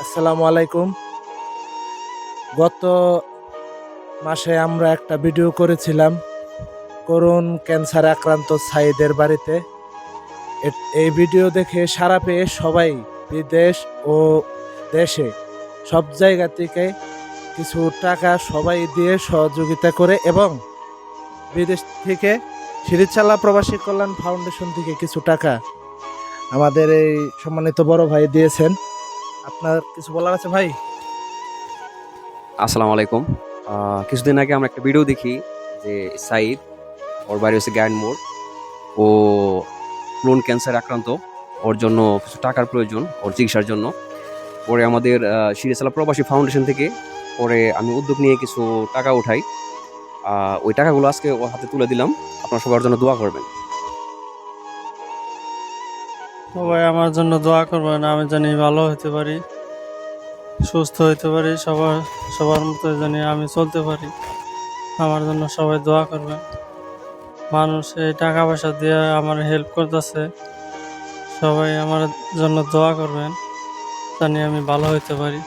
আসসালামু আলাইকুম। গত মাসে আমরা একটা ভিডিও করেছিলাম করুণ ক্যান্সারে আক্রান্ত সাইদের বাড়িতে। এই ভিডিও দেখে সাড়া পেয়ে সবাই বিদেশ ও দেশে সব জায়গা থেকে কিছু টাকা সবাই দিয়ে সহযোগিতা করে এবং বিদেশ থেকে সিরিজচালা প্রবাসী কল্যাণ ফাউন্ডেশন থেকে কিছু টাকা আমাদের এই সম্মানিত বড় ভাই দিয়েছেন। আপনার কিছু বলার আছে ভাই? আসসালামু আলাইকুম। কিছুদিন আগে আমরা একটা ভিডিও দেখি যে সাইদ, ওর বাড়ি হচ্ছে গ্যান্ড মোড়। ও ক্লোন ক্যান্সার আক্রান্ত। ওর জন্য কিছু টাকার প্রয়োজন ওর চিকিৎসার জন্য। পরে আমাদের সিরিয়াসালা প্রবাসী ফাউন্ডেশন থেকে পরে আমি উদ্যোগ নিয়ে কিছু টাকা উঠাই। ওই টাকাগুলো আজকে ওর হাতে তুলে দিলাম। আপনারা সবার জন্য দোয়া করবেন। সবাই আমার জন্য দোয়া করবেন, আমি জানি ভালো হতে পারি, সুস্থ হতে পারি, সবার মতো জানি আমি চলতে পারি। আমার জন্য সবাই দোয়া করবেন। মানুষ এই টাকা পয়সা দিয়ে আমার হেল্প করতেছে, সবাই আমার জন্য দোয়া করবেন, জানি আমি ভালো হতে পারি।